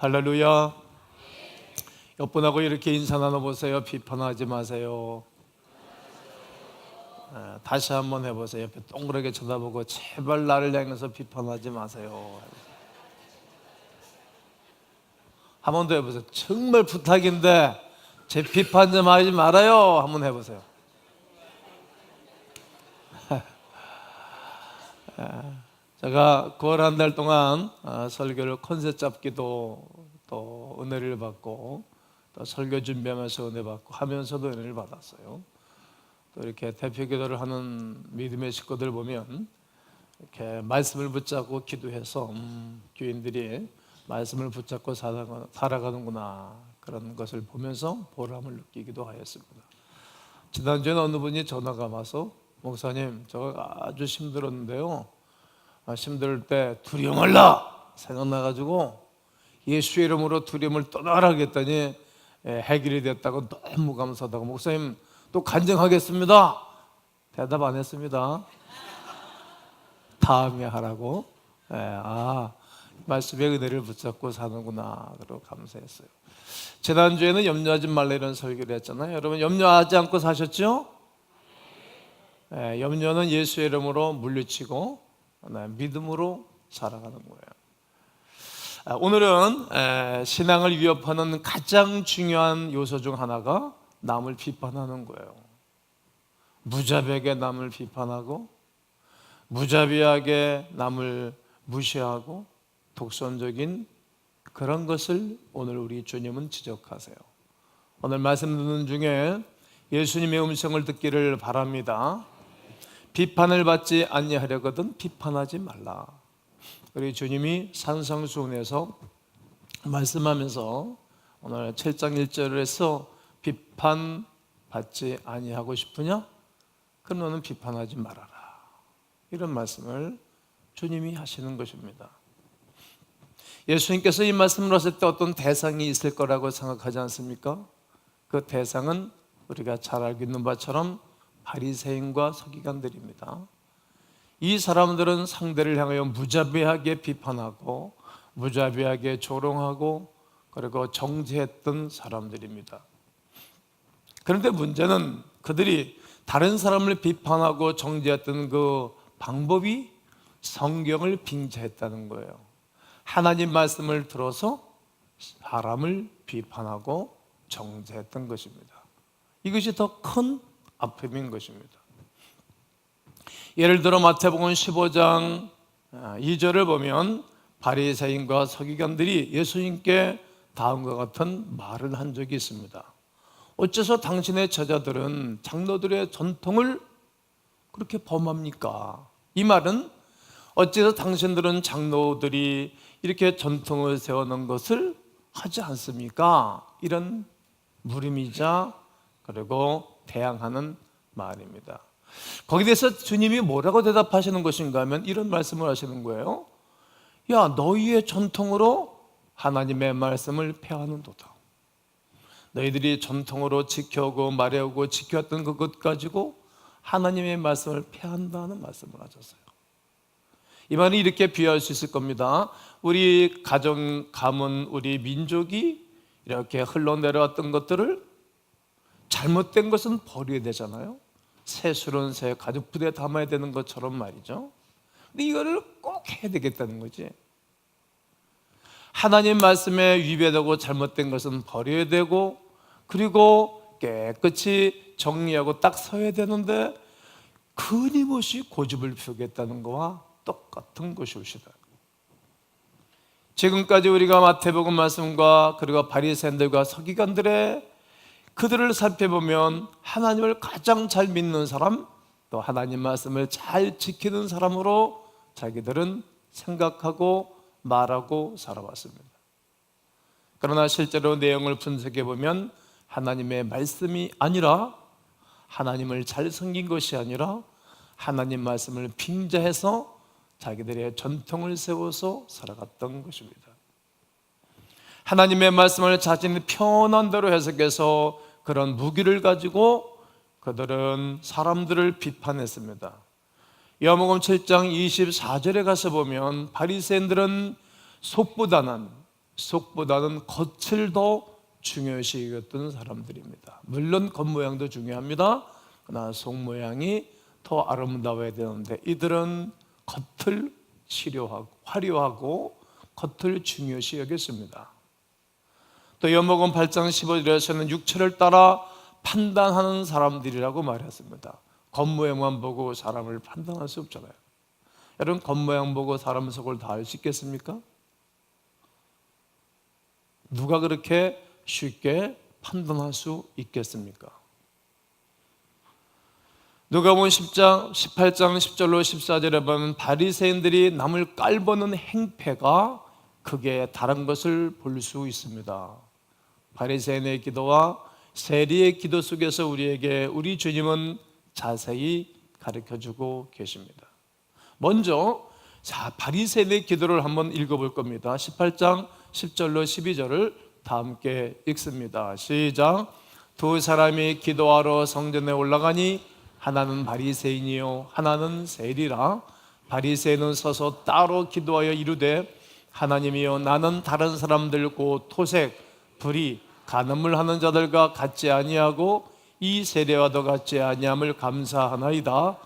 할렐루야. 옆분하고 이렇게 인사 나눠보세요. 비판하지 마세요. 다시 한번 해보세요. 옆에 동그랗게 쳐다보고 제발 나를 향해서 비판하지 마세요. 한 번 더 해보세요. 정말 부탁인데 제 비판 좀 하지 말아요. 한번 해보세요. 제가 9월 한 달 동안 설교를 컨셉 잡기도 또 은혜를 받고 또 설교 준비하면서 은혜 받고 하면서도 은혜를 받았어요. 또 이렇게 대표 기도를 하는 믿음의 식구들 보면 이렇게 말씀을 붙잡고 기도해서 교인들이 말씀을 붙잡고 살아가는구나, 그런 것을 보면서 보람을 느끼기도 하였습니다. 지난주에는 어느 분이 전화가 와서 목사님, 저 아주 힘들었는데요, 힘들 때 두려움 말라 생각나가지고 예수의 이름으로 두려움을 떠나라 하겠더니 해결이 됐다고 너무 감사하다고. 목사님 또 간증하겠습니다. 대답 안 했습니다. 다음에 하라고. 말씀의 은혜를 붙잡고 사는구나, 그러고 감사했어요. 지난주에는 염려하지 말라 이런 설교를 했잖아요. 여러분 염려하지 않고 사셨죠? 염려는 예수의 이름으로 물리치고 믿음으로 살아가는 거예요. 오늘은 신앙을 위협하는 가장 중요한 요소 중 하나가 남을 비판하는 거예요. 무자비하게 남을 비판하고 무자비하게 남을 무시하고 독선적인 그런 것을 오늘 우리 주님은 지적하세요. 오늘 말씀 듣는 중에 예수님의 음성을 듣기를 바랍니다. 비판을 받지 아니하려거든 비판하지 말라. 우리 주님이 산상수훈에서 말씀하면서 오늘 7장 1절에서 비판받지 아니하고 싶으냐? 그럼 너는 비판하지 말아라, 이런 말씀을 주님이 하시는 것입니다. 예수님께서 이 말씀을 하실 때 어떤 대상이 있을 거라고 생각하지 않습니까? 그 대상은 우리가 잘 알고 있는 바처럼 바리새인과 서기관들입니다. 이 사람들은 상대를 향하여 무자비하게 비판하고 무자비하게 조롱하고 그리고 정죄했던 사람들입니다. 그런데 문제는 그들이 다른 사람을 비판하고 정죄했던 그 방법이 성경을 빙자했다는 거예요. 하나님 말씀을 들어서 사람을 비판하고 정죄했던 것입니다. 이것이 더 큰 아픔인 것입니다. 예를 들어 마태복음 15장 2절을 보면 바리새인과 서기관들이 예수님께 다음과 같은 말을 한 적이 있습니다. 어째서 당신의 제자들은 장로들의 전통을 그렇게 범합니까? 이 말은 어째서 당신들은 장로들이 이렇게 전통을 세워놓은 것을 하지 않습니까? 이런 물음이자 그리고 대항하는 말입니다. 거기에 대해서 주님이 뭐라고 대답하시는 것인가 하면 이런 말씀을 하시는 거예요. 야, 너희의 전통으로 하나님의 말씀을 폐하는도다. 너희들이 전통으로 지켜오고 말해오고 지켜왔던 그것 가지고 하나님의 말씀을 폐한다는 말씀을 하셨어요. 이 말은 이렇게 비유할 수 있을 겁니다. 우리 가정, 가문, 우리 민족이 이렇게 흘러내려왔던 것들을 잘못된 것은 버려야 되잖아요. 새술은 새 가죽 부대에 담아야 되는 것처럼 말이죠. 근데 이거를 꼭 해야 되겠다는 거지. 하나님 말씀에 위배되고 잘못된 것은 버려야 되고 그리고 깨끗이 정리하고 딱 서야 되는데 끊임없이 고집을 피우겠다는 거와 똑같은 것이옵시다. 지금까지 우리가 마태복음 말씀과 그리고 바리새인들과 서기관들의 그들을 살펴보면 하나님을 가장 잘 믿는 사람, 또 하나님 말씀을 잘 지키는 사람으로 자기들은 생각하고 말하고 살아왔습니다. 그러나 실제로 내용을 분석해 보면 하나님의 말씀이 아니라, 하나님을 잘 섬긴 것이 아니라 하나님 말씀을 빙자해서 자기들의 전통을 세워서 살아갔던 것입니다. 하나님의 말씀을 자신이 편한 대로 해석해서 그런 무기를 가지고 그들은 사람들을 비판했습니다. 요한복음 7장 24절에 가서 보면 바리새인들은 속보다는 속보다는 겉을 더 중요시 여겼던 사람들입니다. 물론 겉모양도 중요합니다. 그러나 속모양이 더 아름다워야 되는데 이들은 겉을 화려하고 겉을 중요시 여겼습니다. 또 요한복음 8장 15절에서는 육체를 따라 판단하는 사람들이라고 말했습니다. 겉모양만 보고 사람을 판단할 수 없잖아요. 여러분, 겉모양 보고 사람 속을 다 알 수 있겠습니까? 누가 그렇게 쉽게 판단할 수 있겠습니까? 누가복음 10장 18장 10절로 14절에 보면 바리새인들이 남을 깔보는 행패가 크게 다른 것을 볼 수 있습니다. 바리새인의 기도와 세리의 기도 속에서 우리에게 우리 주님은 자세히 가르쳐주고 계십니다. 먼저 바리새인의 기도를 한번 읽어볼 겁니다. 18장 10절로 12절을 다 함께 읽습니다. 시작. 두 사람이 기도하러 성전에 올라가니 하나는 바리새인이요 하나는 세리라. 바리새인은 서서 따로 기도하여 이르되 하나님이여 나는 다른 사람들 곧 토색, 불의, 간음을 하는 자들과 같지 아니하고 이 세례와도 같지 아니함을 감사하나이다.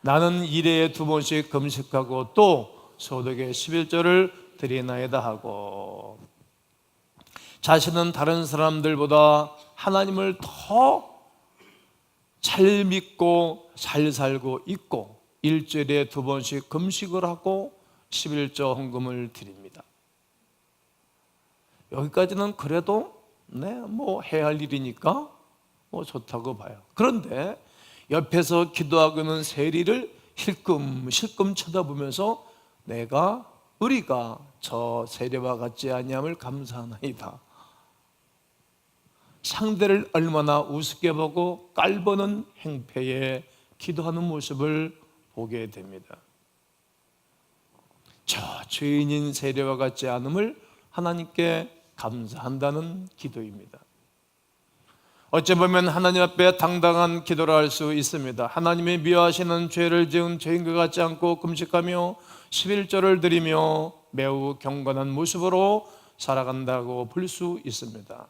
나는 일회에 2번씩 금식하고 또 소득의 11조를 드리나이다 하고, 자신은 다른 사람들보다 하나님을 더 잘 믿고 잘 살고 있고 일주일에 2번씩 금식을 하고 11조 헌금을 드립니다. 여기까지는 그래도 뭐 해야 할 일이니까 뭐 좋다고 봐요. 그런데 옆에서 기도하고 있는 세리를 힐끔힐끔 쳐다보면서 내가 우리가 저 세리와 같지 아니함을 감사하나이다. 상대를 얼마나 우습게 보고 깔보는 행패에 기도하는 모습을 보게 됩니다. 저 죄인인 세리와 같지 않음을 하나님께 감사한다는 기도입니다. 어찌 보면 하나님 앞에 당당한 기도를 할 수 있습니다. 하나님이 미워하시는 죄를 지은 죄인과 같지 않고 금식하며 11조를 드리며 매우 경건한 모습으로 살아간다고 볼 수 있습니다.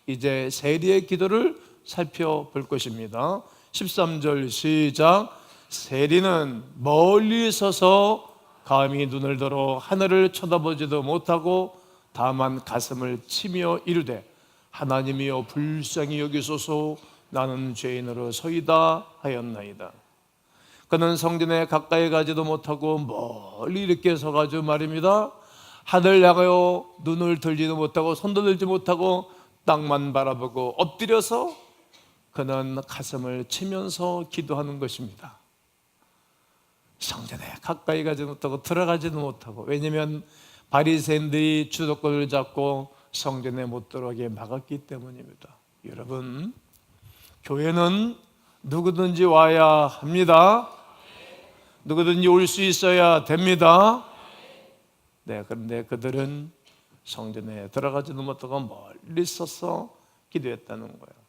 이제 세리의 기도를 살펴볼 것입니다. 13절 시작. 세리는 멀리 서서 감히 눈을 들어 하늘을 쳐다보지도 못하고 다만 가슴을 치며 이르되 하나님이여 불쌍히 여기소서 나는 죄인으로 서이다 하였나이다. 그는 성전에 가까이 가지도 못하고 멀리 이렇게 서가지고 말입니다. 하늘 향하여 눈을 들지도 못하고 손도 들지 못하고 땅만 바라보고 엎드려서 그는 가슴을 치면서 기도하는 것입니다. 성전에 가까이 가지 못하고 들어가지도 못하고, 왜냐하면 바리새인들이 주도권을 잡고 성전에 못 들어오게 막았기 때문입니다. 여러분, 교회는 누구든지 와야 합니다. 누구든지 올 수 있어야 됩니다. 그런데 그들은 성전에 들어가지도 못하고 멀리 서서 기도했다는 거예요.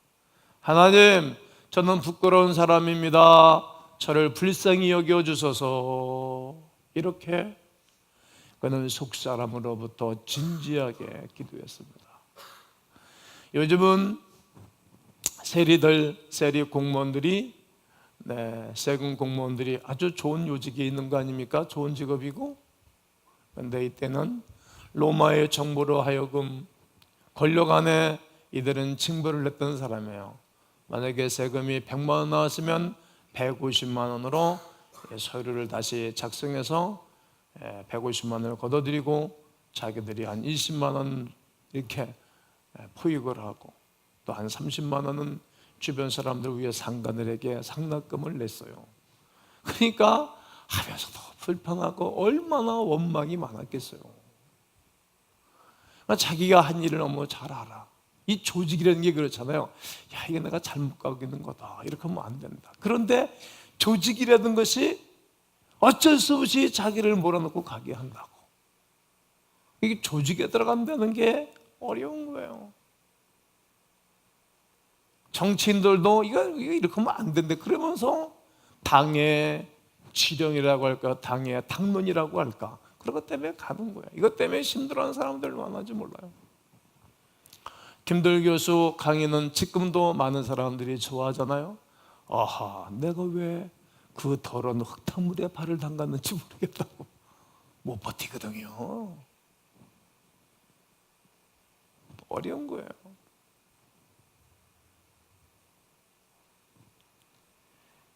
하나님, 저는 부끄러운 사람입니다. 저를 불쌍히 여겨주소서. 이렇게 그는 속사람으로부터 진지하게 기도했습니다. 요즘은 세리 공무원들이, 세금 공무원들이 아주 좋은 요직에 있는 거 아닙니까? 좋은 직업이고. 그런데 이때는 로마의 정부로 하여금 권력 안에 이들은 징벌을 냈던 사람이에요. 만약에 세금이 100만 원 나왔으면 150만 원으로 서류를 다시 작성해서 150만 원을 걷어들이고 자기들이 한 20만 원 이렇게 포획을 하고 또 한 30만 원은 주변 사람들 위해 상관들에게 상납금을 냈어요. 그러니까 하면서도 불편하고 얼마나 원망이 많았겠어요. 자기가 한 일을 너무 잘 알아. 이 조직이라는 게 그렇잖아요. 야, 이게 내가 잘못 가고 있는 거다. 이렇게 하면 안 된다. 그런데 조직이라는 것이 어쩔 수 없이 자기를 몰아넣고 가게 한다고. 이게 조직에 들어간다는 게 어려운 거예요. 정치인들도 이거 이렇게 하면 안 된다. 그러면서 당의 지령이라고 할까, 당의 당론이라고 할까, 그것 때문에 가는 거야. 이것 때문에 힘들어하는 사람들 많은지 몰라요. 김도일 교수 강의는 지금도 많은 사람들이 좋아하잖아요. 아하, 내가 왜 그 더러운 흙탕물에 발을 담갔는지 모르겠다고. 못 버티거든요. 어려운 거예요.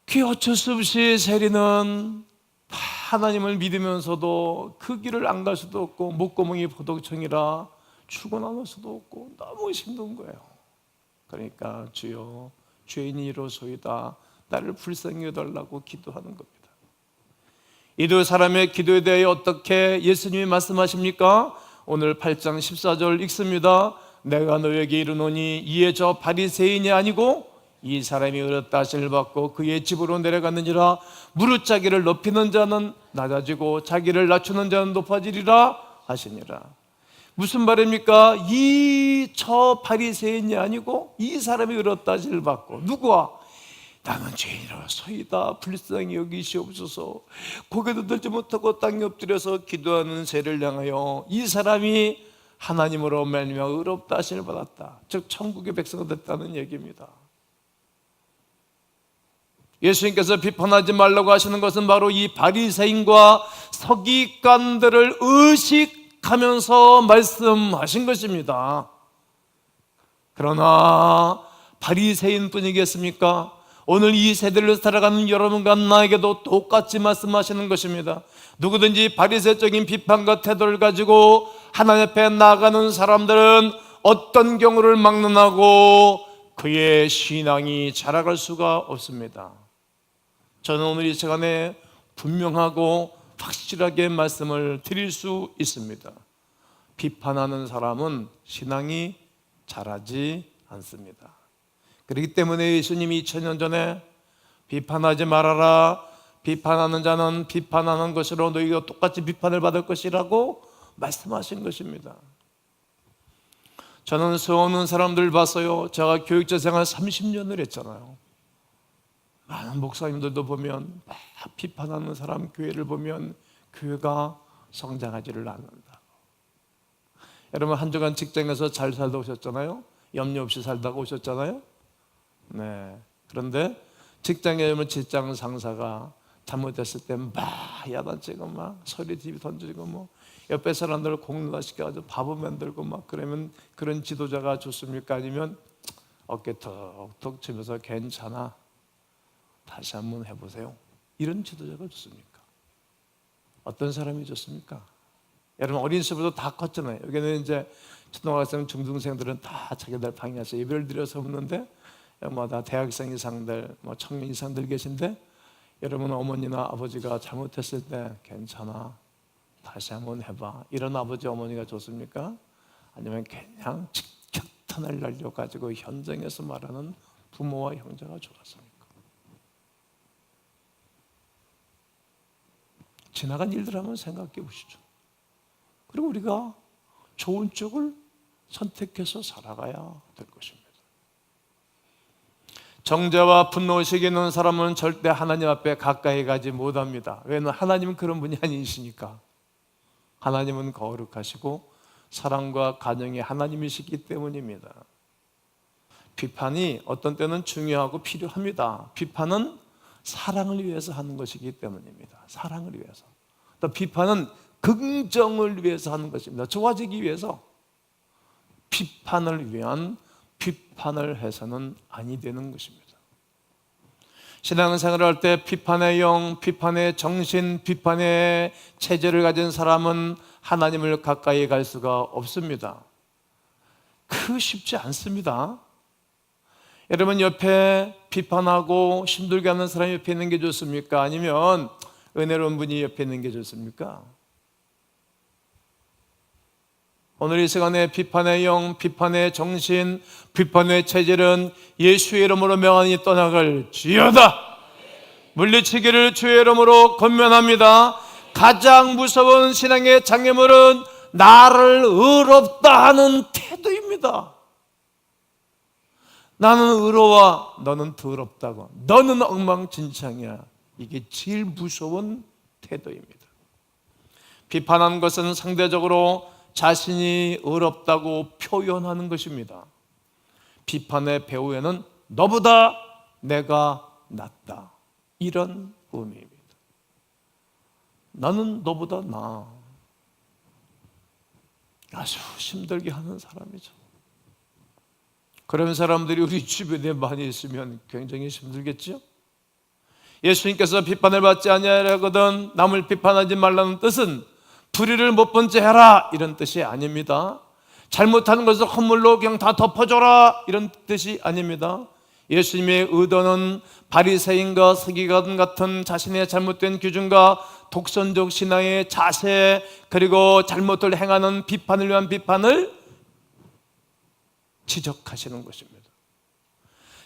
그 어쩔 수 없이 세리는 하나님을 믿으면서도 그 길을 안 갈 수도 없고 목구멍이 보독청이라 출근할 수도 없고 너무 힘든 거예요. 그러니까 주여 죄인이로소이다 나를 불쌍히 여달라고 기도하는 겁니다. 이 두 사람의 기도에 대해 어떻게 예수님이 말씀하십니까? 오늘 8장 14절 읽습니다. 내가 너에게 이르노니 이에 저 바리새인이 아니고 이 사람이 얻었다 하심을 받고 그의 집으로 내려갔느니라. 무릇 자기를 높이는 자는 낮아지고 자기를 낮추는 자는 높아지리라 하시니라. 무슨 말입니까? 이 저 바리새인이 아니고 이 사람이 얻었다 하심을 받고 누구와? 나는 죄인이라소이다 불쌍히 여기시옵소서. 고개도 들지 못하고 땅에 엎드려서 기도하는 새를 향하여 이 사람이 하나님으로 말미암아 의롭다 하심을 받았다. 즉 천국의 백성이 됐다는 얘기입니다. 예수님께서 비판하지 말라고 하시는 것은 바로 이 바리새인과 서기관들을 의식하면서 말씀하신 것입니다. 그러나 바리새인뿐이겠습니까? 오늘 이 세대를 살아가는 여러분과 나에게도 똑같이 말씀하시는 것입니다. 누구든지 바리새적인 비판과 태도를 가지고 하나님 앞에 나아가는 사람들은 어떤 경우를 막론하고 그의 신앙이 자라갈 수가 없습니다. 저는 오늘 이 시간에 분명하고 확실하게 말씀을 드릴 수 있습니다. 비판하는 사람은 신앙이 자라지 않습니다. 그렇기 때문에 예수님이 2000년 전에 비판하지 말아라, 비판하는 자는 비판하는 것으로 너희가 똑같이 비판을 받을 것이라고 말씀하신 것입니다. 저는 수없는 사람들 봤어요. 제가 교육자 생활 30년을 했잖아요. 많은 목사님들도 보면 막 비판하는 사람 교회를 보면 교회가 성장하지를 않는다. 여러분 한 주간 직장에서 잘 살다 오셨잖아요. 염려 없이 살다가 오셨잖아요. 네. 그런데 직장에 오면 직장 상사가 잘못했을 때 막 야단치고 막 소리 집이 던지고 뭐 옆에 사람들을 공론화시켜가지고 밥을 만들고 막 그러면 그런 지도자가 좋습니까? 아니면 어깨 톡톡 치면서 괜찮아 다시 한번 해보세요 이런 지도자가 좋습니까? 어떤 사람이 좋습니까? 여러분 어린 시절부터 다 컸잖아요. 여기는 이제 초등학생 중등생들은 다 자기들 방에서 예배를 드려서 오는데 뭐 다 대학생 이상들 뭐 청년 이상들 계신데 여러분 어머니나 아버지가 잘못했을 때 괜찮아 다시 한번 해봐 이런 아버지 어머니가 좋습니까? 아니면 그냥 직격탄을 날려가지고 현장에서 말하는 부모와 형제가 좋았습니까? 지나간 일들 한번 생각해 보시죠. 그리고 우리가 좋은 쪽을 선택해서 살아가야 될 것입니다. 정죄와 분노의식이 있는 사람은 절대 하나님 앞에 가까이 가지 못합니다. 왜냐하면 하나님은 그런 분이 아니시니까. 하나님은 거룩하시고 사랑과 가정이 하나님이시기 때문입니다. 비판이 어떤 때는 중요하고 필요합니다. 비판은 사랑을 위해서 하는 것이기 때문입니다. 사랑을 위해서. 또 비판은 긍정을 위해서 하는 것입니다. 좋아지기 위해서. 비판을 위한 비판을 해서는 아니 되는 것입니다. 신앙생활을 할 때 비판의 영, 비판의 정신, 비판의 체제를 가진 사람은 하나님을 가까이 갈 수가 없습니다. 그 쉽지 않습니다. 여러분 옆에 비판하고 힘들게 하는 사람이 옆에 있는 게 좋습니까? 아니면 은혜로운 분이 옆에 있는 게 좋습니까? 오늘 이 시간에 비판의 영, 비판의 정신, 비판의 체질은 예수의 이름으로 명하니 떠나갈 지어다. 물리치기를 주의 이름으로 권면합니다. 가장 무서운 신앙의 장애물은 나를 의롭다 하는 태도입니다. 나는 의로워, 너는 더럽다고, 너는 엉망진창이야. 이게 제일 무서운 태도입니다. 비판한 것은 상대적으로 자신이 어렵다고 표현하는 것입니다. 비판의 배후에는 너보다 내가 낫다, 이런 의미입니다. 나는 너보다 나아. 아주 힘들게 하는 사람이죠. 그런 사람들이 우리 주변에 많이 있으면 굉장히 힘들겠죠. 예수님께서 비판을 받지 아니하려거든 남을 비판하지 말라는 뜻은 불의를 못 본 채 해라, 이런 뜻이 아닙니다. 잘못하는 것을 허물로 그냥 다 덮어줘라, 이런 뜻이 아닙니다. 예수님의 의도는 바리새인과 서기관 같은 자신의 잘못된 기준과 독선적 신앙의 자세, 그리고 잘못을 행하는 비판을 위한 비판을 지적하시는 것입니다.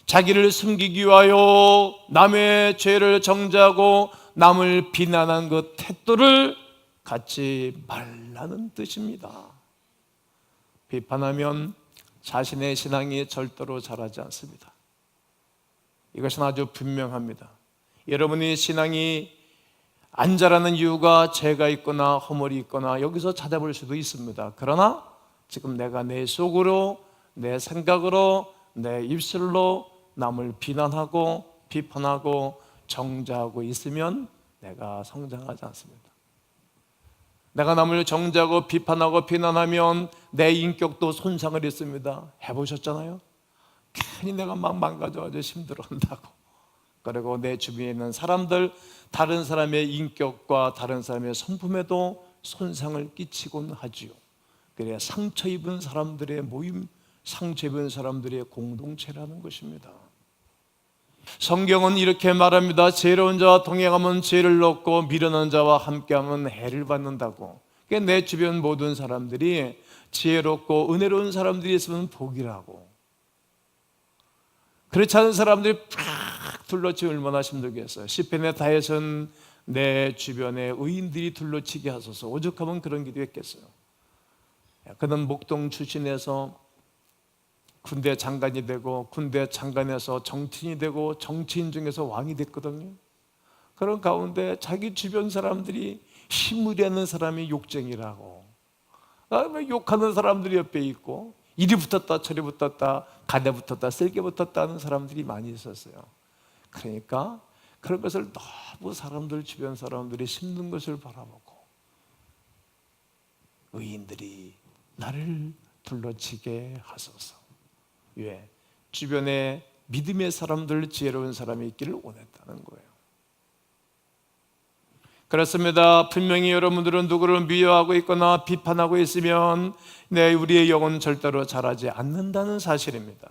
자기를 숨기기 위하여 남의 죄를 정죄하고 남을 비난한 그 태도를 갖지 말라는 뜻입니다. 비판하면 자신의 신앙이 절대로 자라지 않습니다. 이것은 아주 분명합니다. 여러분이 신앙이 안 자라는 이유가 죄가 있거나 허물이 있거나 여기서 찾아볼 수도 있습니다. 그러나 지금 내가 내 속으로, 내 생각으로, 내 입술로 남을 비난하고 비판하고 정죄하고 있으면 내가 성장하지 않습니다. 내가 남을 정죄하고 비판하고 비난하면 내 인격도 손상을 했습니다. 해보셨잖아요? 괜히 내가 막 망가져가지고 힘들어한다고. 그리고 내 주변에 있는 사람들, 다른 사람의 인격과 다른 사람의 성품에도 손상을 끼치곤 하지요. 그래야 상처 입은 사람들의 모임, 상처 입은 사람들의 공동체라는 것입니다. 성경은 이렇게 말합니다. 지혜로운 자와 동행하면 지혜를 얻고 미련한 자와 함께하면 해를 받는다고. 그러니까 내 주변 모든 사람들이 지혜롭고 은혜로운 사람들이 있으면 복이라고. 그렇지 않은 사람들이 팍 둘러치기 얼마나 힘들겠어요. 시편의 다윗은 내 주변에 의인들이 둘러치게 하소서, 오죽하면 그런 기도했겠어요. 그는 목동 출신에서 군대 장관이 되고 군대 장관에서 정치인이 되고 정치인 중에서 왕이 됐거든요. 그런 가운데 자기 주변 사람들이 힘무리하는 사람이 욕쟁이라고, 욕하는 사람들이 옆에 있고 이리 붙었다 저리 붙었다 가대 붙었다 쓸개 붙었다 하는 사람들이 많이 있었어요. 그러니까 그런 것을 너무 사람들, 주변 사람들이 힘든 것을 바라보고 의인들이 나를 둘러치게 하소서. 왜? 주변에 믿음의 사람들, 지혜로운 사람이 있기를 원했다는 거예요. 그렇습니다. 분명히 여러분들은 누구를 미워하고 있거나 비판하고 있으면 우리의 영혼은 절대로 자라지 않는다는 사실입니다.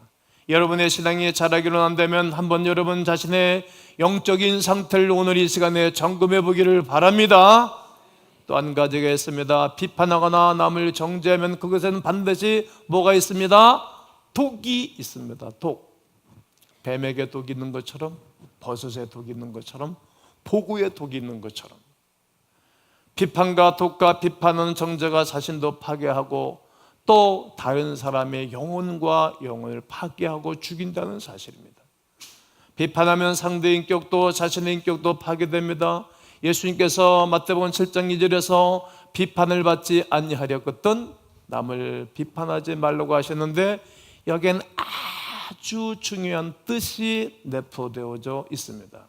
여러분의 신앙이 자라기로 한다면 한번 여러분 자신의 영적인 상태를 오늘 이 시간에 점검해 보기를 바랍니다. 또 한 가지가 있습니다. 비판하거나 남을 정죄하면 그것에는 반드시 뭐가 있습니다? 독이 있습니다. 독. 뱀에게 독이 있는 것처럼, 버섯에 독이 있는 것처럼, 포구에 독이 있는 것처럼, 비판과 독과 비판은 정죄가 자신도 파괴하고 또 다른 사람의 영혼과 영혼을 파괴하고 죽인다는 사실입니다. 비판하면 상대의 인격도 자신의 인격도 파괴됩니다. 예수님께서 마태복음 7장 2절에서 비판을 받지 아니하려거든 남을 비판하지 말라고 하셨는데 여기엔 아주 중요한 뜻이 내포되어져 있습니다.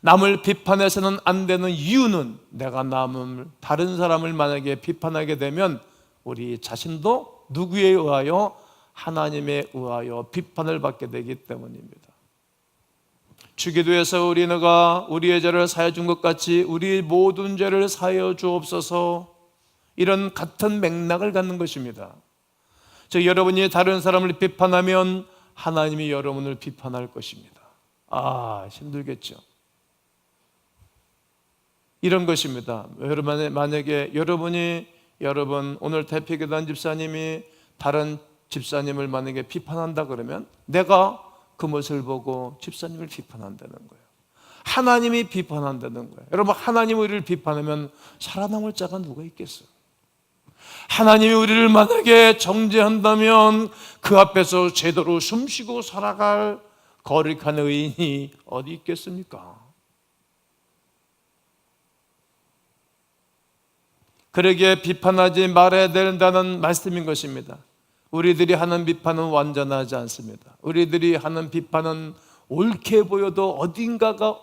남을 비판해서는 안 되는 이유는 내가 남을, 다른 사람을 만약에 비판하게 되면 우리 자신도 누구에 의하여? 하나님에 의하여 비판을 받게 되기 때문입니다. 주기도에서 우리의 죄를 사하여 준 것 같이 우리 모든 죄를 사하여 주옵소서, 이런 같은 맥락을 갖는 것입니다. 즉 여러분이 다른 사람을 비판하면 하나님이 여러분을 비판할 것입니다. 힘들겠죠. 이런 것입니다. 만약에 여러분 오늘 대표교단 집사님이 다른 집사님을 만약에 비판한다 그러면 내가 그 모습을 보고 집사님을 비판한다는 거예요. 하나님이 비판한다는 거예요. 여러분, 하나님이 우리를 비판하면 살아남을 자가 누가 있겠어요? 하나님이 우리를 만약에 정죄한다면 그 앞에서 제대로 숨쉬고 살아갈 거룩한 의인이 어디 있겠습니까? 그러기에 비판하지 말아야 된다는 말씀인 것입니다. 우리들이 하는 비판은 완전하지 않습니다. 우리들이 하는 비판은 옳게 보여도 어딘가가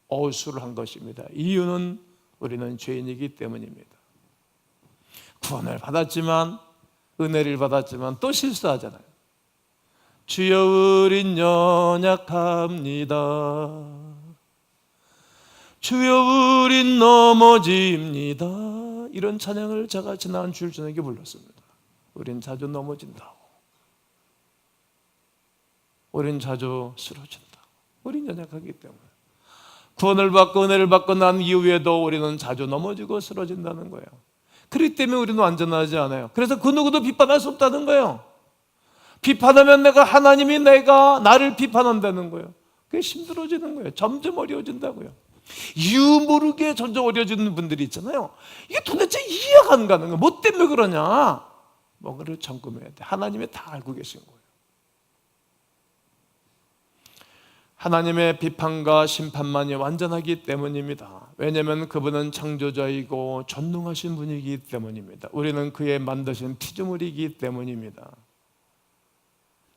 어수를 한 것입니다. 이유는 우리는 죄인이기 때문입니다. 구원을 받았지만, 은혜를 받았지만 또 실수하잖아요. 주여 우린 연약합니다. 주여 우린 넘어집니다. 이런 찬양을 제가 지난 주일 저녁에 불렀습니다. 우린 자주 넘어진다. 우린 자주 쓰러진다. 우린 연약하기 때문에. 구원을 받고 은혜를 받고 난 이후에도 우리는 자주 넘어지고 쓰러진다는 거예요. 그렇기 때문에 우리는 완전하지 않아요. 그래서 그 누구도 비판할 수 없다는 거예요. 비판하면 하나님이 나를 비판한다는 거예요. 그게 힘들어지는 거예요. 점점 어려워진다고요. 이유 모르게 점점 어려워지는 분들이 있잖아요. 이게 도대체 이해가 안 가는 거예요. 뭐 때문에 그러냐? 뭔가를 점검해야 돼. 하나님이 다 알고 계신 거예요. 하나님의 비판과 심판만이 완전하기 때문입니다. 왜냐하면 그분은 창조자이고 전능하신 분이기 때문입니다. 우리는 그의 만드신 피조물이기 때문입니다.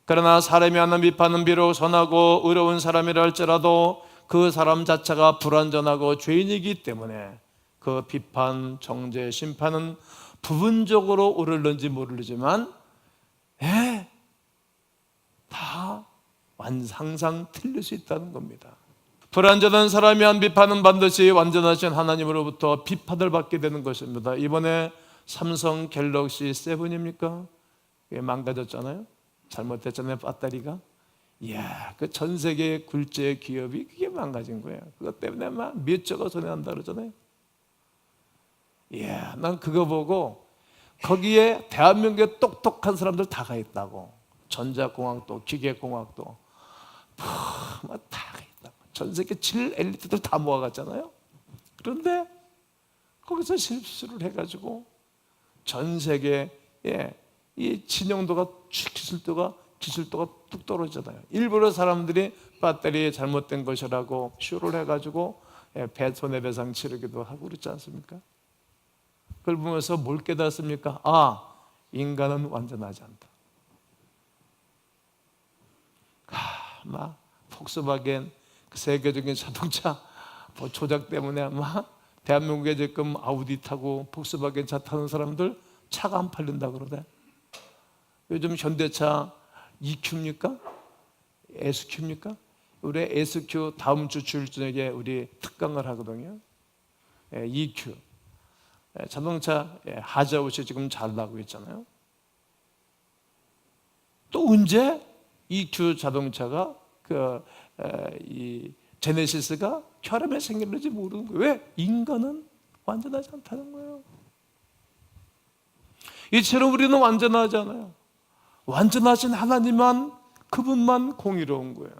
그러나 사람이 하는 비판은 비록 선하고 의로운 사람이라 할지라도 그 사람 자체가 불완전하고 죄인이기 때문에 그 비판, 정죄, 심판은 부분적으로 옳을는지 모르지만 다 항상 틀릴 수 있다는 겁니다. 불완전한 사람이 한 비판은 반드시 완전하신 하나님으로부터 비판을 받게 되는 것입니다. 이번에 삼성 갤럭시 7입니까? 이게 망가졌잖아요. 잘못했잖아요. 배터리가. 이야, 그 전 세계 굴제 기업이 그게 망가진 거예요. 그것 때문에 막 몇 조가 손해난다 그러잖아요. 이야, 난 그거 보고 거기에 대한민국에 똑똑한 사람들 다 가 있다고. 전자공학도, 기계공학도 막 다 가 있다고. 전 세계 7 엘리트들 다 모아갔잖아요. 그런데 거기서 실수를 해가지고 전 세계에 이 진영도가, 기술도가 뚝 떨어지잖아요. 일부러 사람들이 배터리 잘못된 것이라고 쇼를 해가지고 손해배상 치르기도 하고 그렇지 않습니까? 그걸 보면서 뭘 깨달았습니까? 인간은 완전하지 않다. 막 폭스바겐 세계적인 자동차 조작 때문에 막 대한민국에 지금 아우디 타고 폭스바겐 차 타는 사람들 차가 안 팔린다 그러대. 요즘 현대차 EQ입니까? SQ입니까? 우리 SQ 다음 주 주일 저녁에 우리 특강을 하거든요. EQ 자동차 하자옷이 지금 잘 나고 있잖아요. 또 언제 EQ 자동차가 이 제네시스가 혈압에 생길는지 모르는 거예요. 왜? 인간은 완전하지 않다는 거예요. 이처럼 우리는 완전하지 않아요. 완전하신 하나님만, 그분만 공의로운 거예요.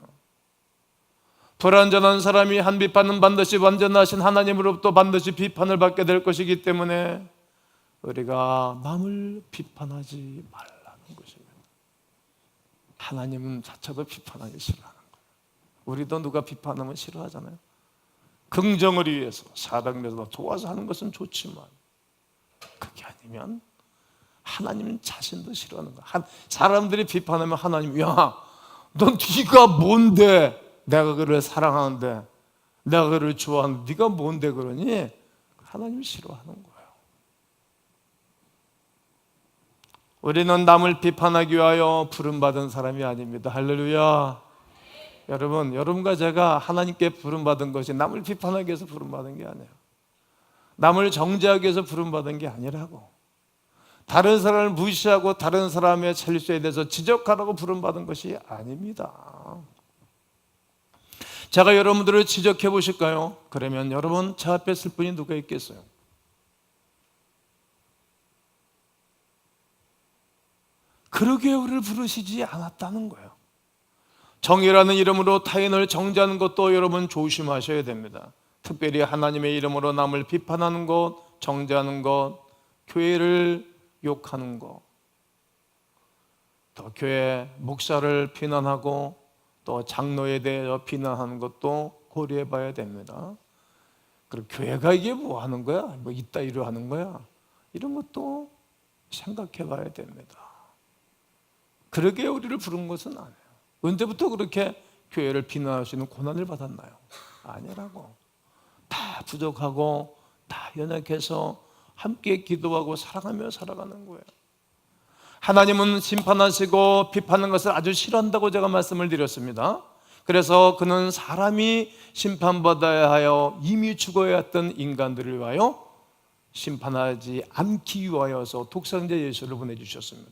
불완전한 사람이 한 비판은 반드시 완전하신 하나님으로부터 반드시 비판을 받게 될 것이기 때문에 우리가 남을 비판하지 말라는 것입니다. 하나님은 자체도 비판하기 싫어하는 거예요. 우리도 누가 비판하면 싫어하잖아요. 긍정을 위해서 사랑을 위해서 도와서 하는 것은 좋지만 그게 아니면 하나님은 자신도 싫어하는 거야. 사람들이 비판하면 하나님, 야, 넌 네가 뭔데 내가 그를 사랑하는데, 내가 그를 좋아하는데 네가 뭔데 그러니? 하나님이 싫어하는 거예요. 우리는 남을 비판하기 위하여 부름받은 사람이 아닙니다. 할렐루야. 여러분, 여러분과 제가 하나님께 부름받은 것이 남을 비판하기 위해서 부름받은 게 아니에요. 남을 정죄하기 위해서 부름받은 게 아니라고. 다른 사람을 무시하고 다른 사람의 잘못에 대해서 지적하라고 부름받은 것이 아닙니다. 제가 여러분들을 지적해 보실까요? 그러면 여러분, 제 앞에 있을 분이 누가 있겠어요? 그러기에 우리를 부르시지 않았다는 거예요. 정의라는 이름으로 타인을 정죄하는 것도 여러분 조심하셔야 됩니다. 특별히 하나님의 이름으로 남을 비판하는 것, 정죄하는 것, 교회를 욕하는 것, 또 교회 목사를 비난하고 또 장로에 대해 비난하는 것도 고려해 봐야 됩니다. 그리고 교회가 이게 뭐 하는 거야? 뭐 이따위로 하는 거야? 이런 것도 생각해 봐야 됩니다. 그러게 우리를 부른 것은 아니에요. 언제부터 그렇게 교회를 비난할 수 있는 고난을 받았나요? 아니라고. 다 부족하고 다 연약해서 함께 기도하고 사랑하며 살아가는 거예요. 하나님은 심판하시고 비판하는 것을 아주 싫어한다고 제가 말씀을 드렸습니다. 그래서 그는 사람이 심판받아야 하여 이미 죽어야 했던 인간들을 위하여 심판하지 않기 위하여서 독생자 예수를 보내주셨습니다.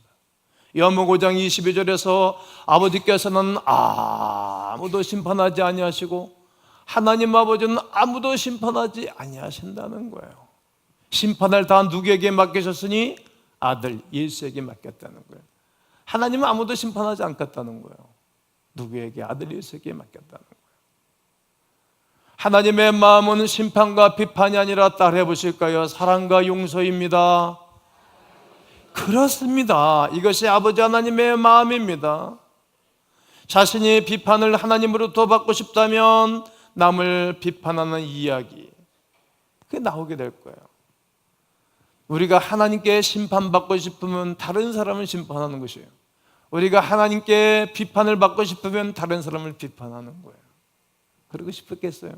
요한복음 5장 22절에서 아버지께서는 아무도 심판하지 아니하시고 하나님 아버지는 아무도 심판하지 아니하신다는 거예요. 심판을 다 누구에게 맡기셨으니 아들 예수에게 맡겼다는 거예요. 하나님은 아무도 심판하지 않겠다는 거예요. 누구에게? 아들 예수에게 맡겼다는 거예요. 하나님의 마음은 심판과 비판이 아니라 따라해 보실까요? 사랑과 용서입니다. 그렇습니다. 이것이 아버지 하나님의 마음입니다. 자신이 비판을 하나님으로부터 받고 싶다면 남을 비판하는 이야기, 그게 나오게 될 거예요. 우리가 하나님께 심판받고 싶으면 다른 사람을 심판하는 것이에요. 우리가 하나님께 비판을 받고 싶으면 다른 사람을 비판하는 거예요. 그러고 싶었겠어요?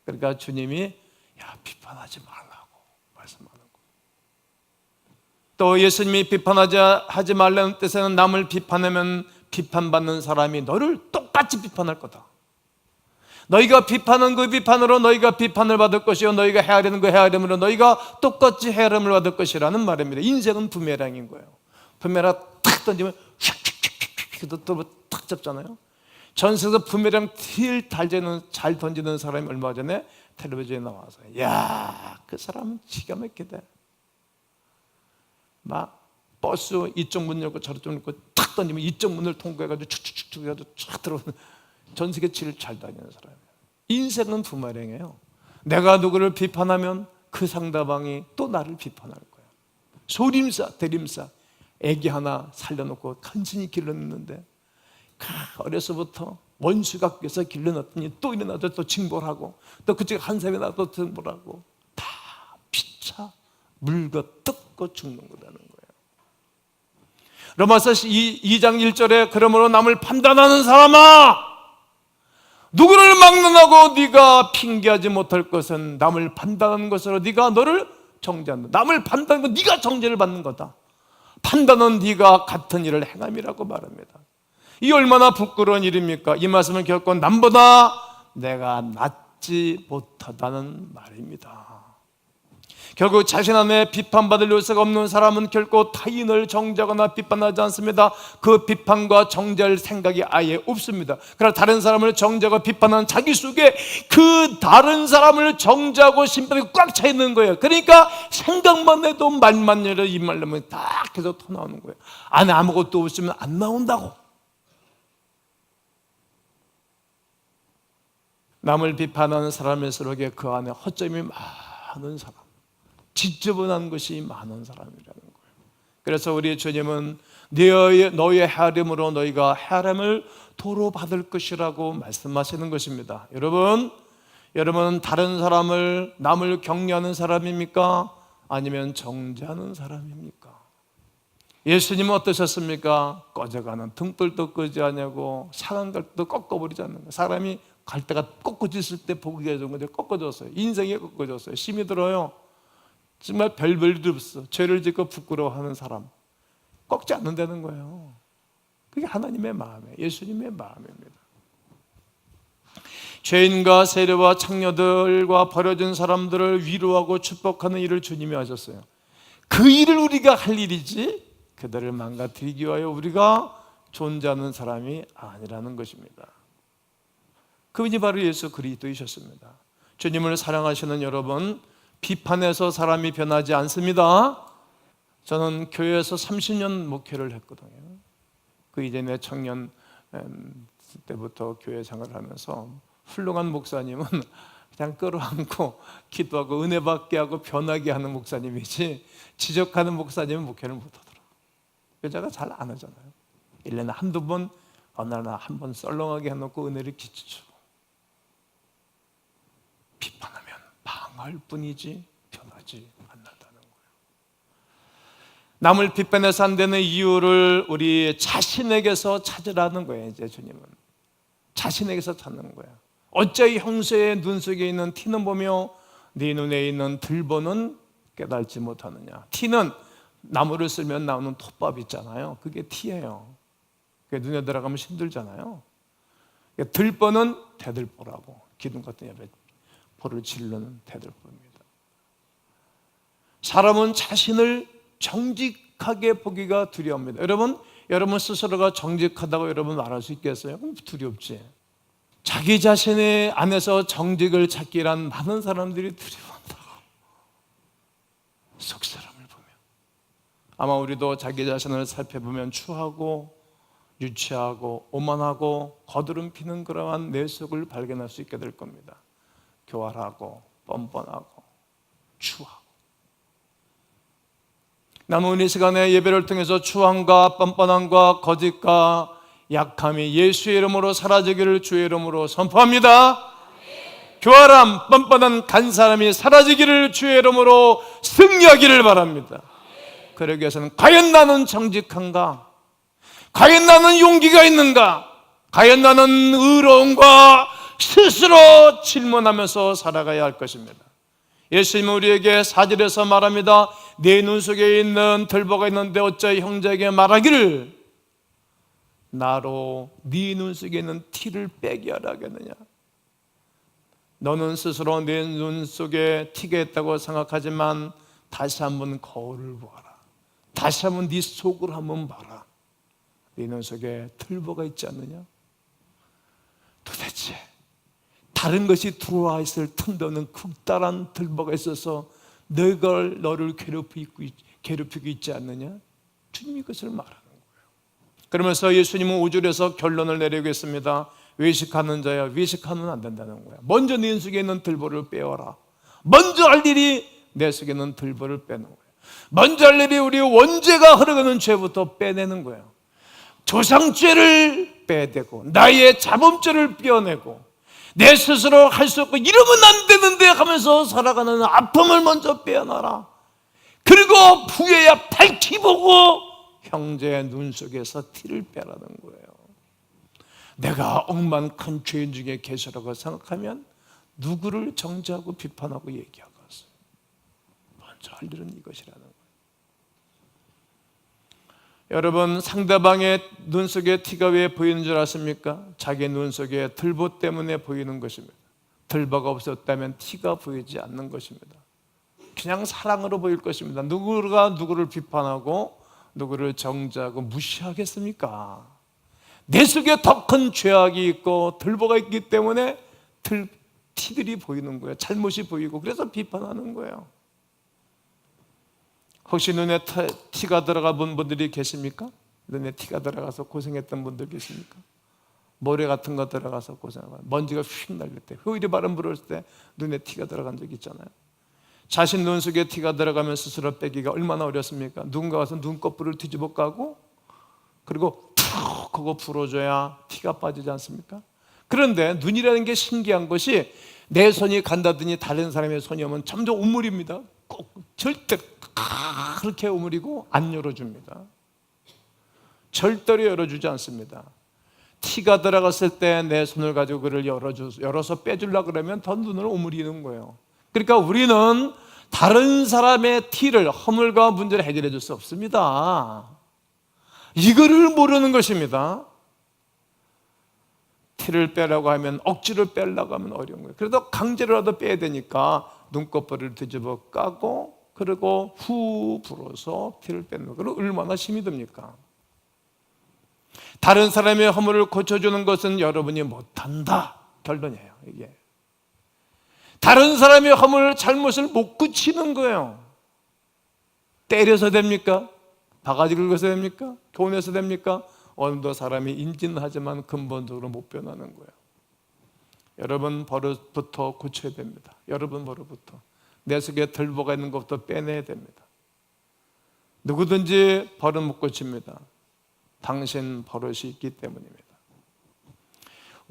그러니까 주님이 비판하지 말라고 말씀하는 거예요. 또 예수님이 하지 말라는 뜻에는 남을 비판하면 비판받는 사람이 너를 똑같이 비판할 거다. 너희가 비판한 그 비판으로 너희가 비판을 받을 것이요 너희가 헤아리는 그 헤아림으로 너희가 똑같이 헤아림을 받을 것이라는 말입니다. 인생은 부메랑인 거예요. 부메랑 탁 던지면 또 탁 잡잖아요. 전 세계에서 부메랑 잘 던지는 사람이 얼마 전에 텔레비전에 나와서 그 사람은 기가 막히대. 막 버스 이쪽 문 열고 저쪽 문 열고 탁 던지면 이쪽 문을 통과해가지고 축축축 해가지고 쫙 들어오는 전 세계 제일 잘 다니는 사람이에요. 인생은 부메랑이에요. 내가 누구를 비판하면 그 상대방이 또 나를 비판할 거예요. 소림사 대림사 애기 하나 살려놓고 간신히 길러냈는데 어려서부터 원수가 껴서 길러놨더니 또 일어나서 또 징벌하고 또 그쪽에 한 사람이 나도 또 징벌하고 다 피차 물고 뜯고 죽는 거라는 거예요. 로마서 2장 1절에 그러므로 남을 판단하는 사람아 누구를 막론하고 네가 핑계하지 못할 것은 남을 판단하는 것으로 네가 너를 정죄한다. 남을 판단하는 건 네가 정죄를 받는 거다. 판단은 네가 같은 일을 행함이라고 말합니다. 이 얼마나 부끄러운 일입니까? 이 말씀은 결코 남보다 내가 낫지 못하다는 말입니다. 결국 자신 안에 비판받을 요소가 없는 사람은 결코 타인을 정죄하거나 비판하지 않습니다. 그 비판과 정죄할 생각이 아예 없습니다. 그러나 다른 사람을 정죄하고 비판하는 자기 속에 그 다른 사람을 정죄하고 심판이 꽉 차 있는 거예요. 그러니까 생각만 해도 말만 열어 입만 열면 딱 계속 터나오는 거예요. 안에 아무것도 없으면 안 나온다고. 남을 비판하는 사람일수록 그 안에 허점이 많은 사람, 지저분한 것이 많은 사람이라는 거예요. 그래서 우리 주님은 너희의 헤아림으로 너희가 헤아림을 도로 받을 것이라고 말씀하시는 것입니다. 여러분은 다른 사람을 남을 격려하는 사람입니까? 아니면 정죄하는 사람입니까? 예수님은 어떠셨습니까? 꺼져가는 등불도 끄지 않냐고 상한 갈도 꺾어버리지 않는 거예요. 사람이 갈대가 꺾어졌을 때 보기가 좋은 건데 꺾어졌어요. 인생이 꺾어졌어요. 심이 들어요. 정말 별볼일 없어. 죄를 짓고 부끄러워하는 사람 꺾지 않는다는 거예요. 그게 하나님의 마음이에요. 예수님의 마음입니다. 죄인과 세리와 창녀들과 버려진 사람들을 위로하고 축복하는 일을 주님이 하셨어요. 그 일을 우리가 할 일이지 그들을 망가뜨리기 위하여 우리가 존재하는 사람이 아니라는 것입니다. 그분이 바로 예수 그리스도이셨습니다. 주님을 사랑하시는 여러분, 비판해서 사람이 변하지 않습니다. 저는 교회에서 30년 목회를 했거든요. 그 이전에 청년 때부터 교회 생활을 하면서 훌륭한 목사님은 그냥 끌어안고 기도하고 은혜 받게 하고 변하게 하는 목사님이지 지적하는 목사님은 목회를 못하더라고요. 여자가 잘 안 하잖아요. 1년에 한두 번 어느 날 한 번 썰렁하게 해놓고 은혜를 끼치죠. 비판하면 방할 뿐이지 변하지 않는다는 거예요. 남을 빗변해서 안 되는 이유를 우리 자신에게서 찾으라는 거예요. 이제 주님은 자신에게서 찾는 거예요. 어째 형제의 눈 속에 있는 티는 보며 네 눈에 있는 들보는 깨달지 못하느냐. 티는 나무를 쓸면 나오는 톱밥 있잖아요. 그게 티예요. 그게 눈에 들어가면 힘들잖아요. 들보는 대들보라고, 기둥 같은 옆에 볼을 지르는 대들보입니다. 사람은 자신을 정직하게 보기가 두려웁니다. 여러분 스스로가 정직하다고 여러분 말할 수 있겠어요? 그럼 두렵지. 자기 자신의 안에서 정직을 찾기란 많은 사람들이 두려워한다고. 속사람을 보면 아마 우리도 자기 자신을 살펴보면 추하고 유치하고 오만하고 거드름 피는 그러한 내 속을 발견할 수 있게 될 겁니다. 교활하고 뻔뻔하고 추하고. 남은 이 시간에 예배를 통해서 추함과 뻔뻔함과 거짓과 약함이 예수의 이름으로 사라지기를 주의 이름으로 선포합니다. 교활함, 뻔뻔한 간사람이 사라지기를 주의 이름으로 승리하기를 바랍니다. 그러기 위해서는 과연 나는 정직한가? 과연 나는 용기가 있는가? 과연 나는 의로움과 스스로 질문하면서 살아가야 할 것입니다. 예수님은 우리에게 4절에서 말합니다. 내 눈 속에 있는 들보가 있는데 어찌 형제에게 말하기를 나로 네 눈 속에 있는 티를 빼게 하라 하겠느냐. 너는 스스로 내 눈 속에 티가 있다고 생각하지만 다시 한번 거울을 보아라. 다시 한번 네 속을 한번 봐라. 네 눈 속에 들보가 있지 않느냐. 도대체 다른 것이 들어와 있을 틈도 없는 극다란 들보가 있어서 너를 괴롭히고 있지 않느냐. 주님이 그것을 말하는 거예요. 그러면서 예수님은 5절에서 결론을 내리겠습니다. 외식하는 자야, 외식하면 안 된다는 거야. 먼저 네 속에 있는 들보를 빼어라. 먼저 할 일이 내 속에 있는 들보를 빼는 거예요. 먼저 할 일이 우리 원죄가 흐르는 죄부터 빼내는 거예요. 조상죄를 빼내고 나의 자범죄를 떼어내고 내 스스로 할 수 없고 이러면 안 되는데 하면서 살아가는 아픔을 먼저 빼어놔라. 그리고 후에야 밝히 보고 형제의 눈 속에서 티를 빼라는 거예요. 내가 억만 큰 죄인 중에 계시라고 생각하면 누구를 정죄하고 비판하고 얘기하겠어요. 먼저 할 일은 이것이라는 거예요. 여러분, 상대방의 눈 속에 티가 왜 보이는 줄 아십니까? 자기 눈 속에 들보 때문에 보이는 것입니다. 들보가 없었다면 티가 보이지 않는 것입니다. 그냥 사랑으로 보일 것입니다. 누구가 누구를 비판하고 누구를 정죄하고 무시하겠습니까? 내 속에 더 큰 죄악이 있고 들보가 있기 때문에 티들이 보이는 거예요. 잘못이 보이고 그래서 비판하는 거예요. 혹시 눈에 티가 들어가 본 분들이 계십니까? 눈에 티가 들어가서 고생했던 분들 계십니까? 모래 같은 거 들어가서 고생하고 먼지가 휙 날릴 때, 휴일이 바람 불을 때 눈에 티가 들어간 적 있잖아요. 자신 눈 속에 티가 들어가면 스스로 빼기가 얼마나 어렵습니까? 누군가 와서 눈꺼풀을 뒤집어 까고 그리고 툭 하고 불어줘야 티가 빠지지 않습니까? 그런데 눈이라는 게 신기한 것이 내 손이 간다더니 다른 사람의 손이 오면 점점 우물입니다. 꼭 절대 그렇게 우물이고 안 열어줍니다. 절대로 열어주지 않습니다. 티가 들어갔을 때 내 손을 가지고 그를 열어서 빼주려고 그러면 더 눈을 우물이는 거예요. 그러니까 우리는 다른 사람의 티를, 허물과 문제를 해결해 줄 수 없습니다. 이거를 모르는 것입니다. 티를 빼려고 하면, 억지로 빼려고 하면 어려운 거예요. 그래도 강제로라도 빼야 되니까 눈꺼풀을 뒤집어 까고 그리고 후 불어서 티를 빼는 거예요. 얼마나 힘이 듭니까? 다른 사람의 허물을 고쳐주는 것은 여러분이 못한다, 결론이에요. 이게 다른 사람의 허물, 잘못을 못 고치는 거예요. 때려서 됩니까? 바가지 긁어서 됩니까? 교훈해서 됩니까? 어느덧 사람이 인지는 하지만 근본적으로 못 변하는 거예요. 여러분 버릇부터 고쳐야 됩니다. 여러분 버릇부터. 내 속에 들보가 있는 것부터 빼내야 됩니다. 누구든지 버릇 못 고칩니다. 당신 버릇이 있기 때문입니다.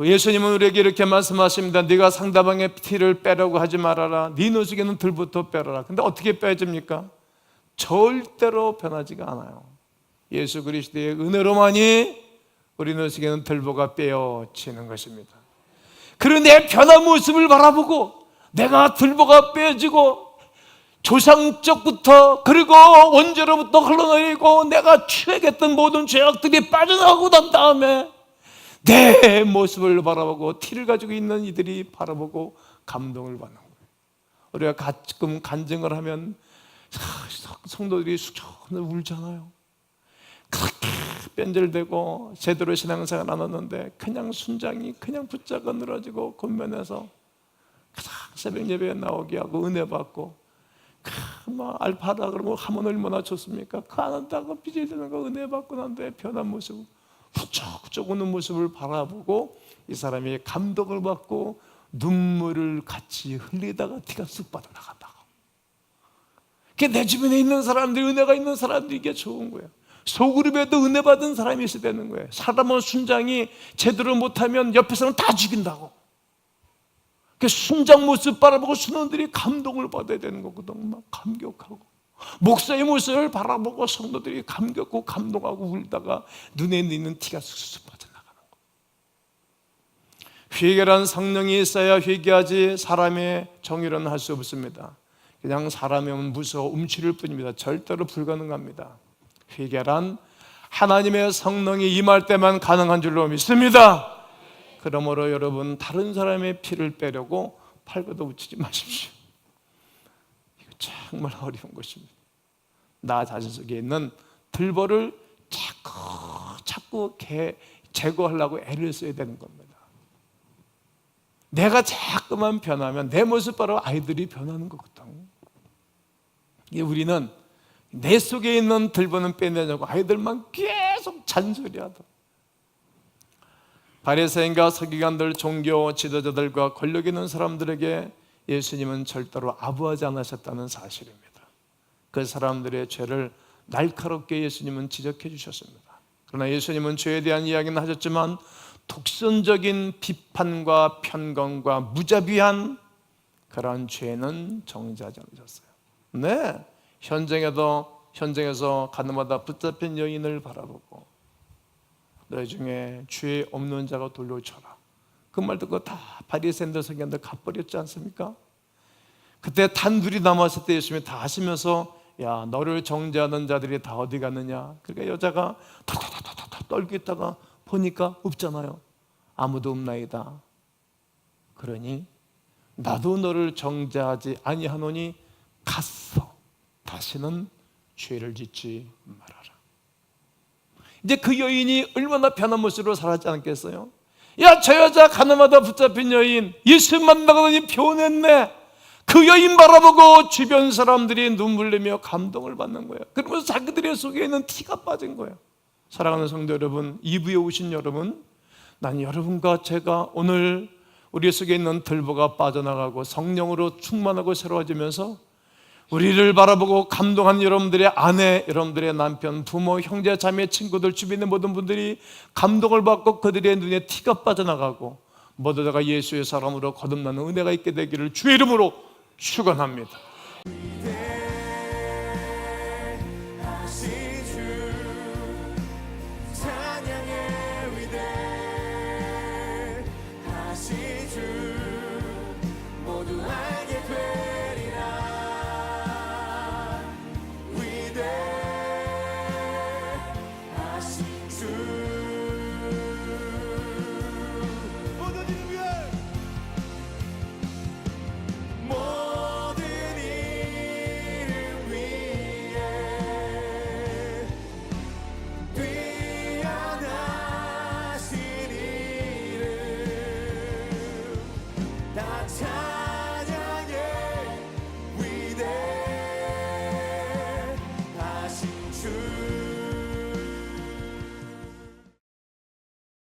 예수님은 우리에게 이렇게 말씀하십니다. 네가 상대방의 티를 빼려고 하지 말아라. 네 눈 속에는 들부터 빼라. 근데 어떻게 빼집니까? 절대로 변하지가 않아요. 예수 그리스도의 은혜로만이 우리는 속에는 들보가 빼어지는 것입니다. 그런 내 변한 모습을 바라보고 내가 들보가 빼어지고 조상적부터 그리고 원죄로부터 흘러내리고 내가 취했던 모든 죄악들이 빠져나가고 난 다음에 내 모습을 바라보고 티를 가지고 있는 이들이 바라보고 감동을 받는 거예요. 우리가 가끔 간증을 하면 성도들이 숙연히 울잖아요. 그렇게 변절되고 제대로 신앙생활 안 하는데 그냥 순장이 그냥 붙잡아 늘어지고 곤면에서 새벽 예배에 나오게 하고 은혜 받고 알파다 그러고 하면 얼마나 좋습니까? 그 안 한다고 삐질대는 거 은혜 받고 난 뒤에 변한 모습 훌쩍훌쩍 우는 모습을 바라보고 이 사람이 감동을 받고 눈물을 같이 흘리다가 티가 쑥 빠져나간다고. 그게 내 주변에 있는 사람들이 은혜가 있는 사람들이 이게 좋은 거예요. 소그룹에도 은혜 받은 사람이 있어야 되는 거예요. 사람은 순장이 제대로 못하면 옆에 사람 다 죽인다고. 그 순장 모습 바라보고 순원들이 감동을 받아야 되는 거거든. 막 감격하고 목사의 모습을 바라보고 성도들이 감격하고 감동하고 울다가 눈에 있는 티가 쑥쑥 빠져나가는 거. 회개란 성령이 있어야 회개하지 사람의 정의로는 할 수 없습니다. 그냥 사람이 오면 무서워 움츠릴 뿐입니다. 절대로 불가능합니다. 회개란 하나님의 성령이 임할 때만 가능한 줄로 믿습니다. 그러므로 여러분 다른 사람의 피를 빼려고 팔고도 붙이지 마십시오. 이거 정말 어려운 것입니다. 나 자신 속에 있는 들보를 자꾸 제거하려고 애를 써야 되는 겁니다. 내가 자꾸만 변하면 내 모습 바로 아이들이 변하는 거거든. 우리는 내 속에 있는 들보는 빼내려고 아이들만 계속 잔소리하다. 바리새인과 서기관들, 종교 지도자들과 권력 있는 사람들에게 예수님은 절대로 아부하지 않으셨다는 사실입니다. 그 사람들의 죄를 날카롭게 예수님은 지적해 주셨습니다. 그러나 예수님은 죄에 대한 이야기는 하셨지만 독선적인 비판과 편견과 무자비한 그런 죄는 정죄하지 않으셨어요. 네, 현장에서 가늠하다 붙잡힌 여인을 바라보고 너희 중에 죄 없는 자가 돌로 쳐라. 그 말 듣고 다 바리새인들 서기관들 가버렸지 않습니까? 그때 단둘이 남았을 때 예수님이 다 하시면서 야 너를 정죄하는 자들이 다 어디 갔느냐. 그러니까 여자가 다 떨고 있다가 보니까 없잖아요. 아무도 없나이다. 그러니 나도 너를 정죄하지 아니하노니 갔어. 다시는 죄를 짓지 말아라. 이제 그 여인이 얼마나 변한 모습으로 살았지 않겠어요? 야, 저 여자 가늠하다 붙잡힌 여인 예수 만나더니 변했네. 그 여인 바라보고 주변 사람들이 눈물 내며 감동을 받는 거예요. 그러면서 자기들의 속에 있는 티가 빠진 거예요. 사랑하는 성도 여러분, 2부에 오신 여러분, 난 여러분과 제가 오늘 우리 속에 있는 들보가 빠져나가고 성령으로 충만하고 새로워지면서 우리를 바라보고 감동한 여러분들의 아내, 여러분들의 남편, 부모, 형제, 자매, 친구들, 주변의 모든 분들이 감동을 받고 그들의 눈에 티가 빠져나가고 모두가 예수의 사람으로 거듭나는 은혜가 있게 되기를 주의 이름으로 축원합니다.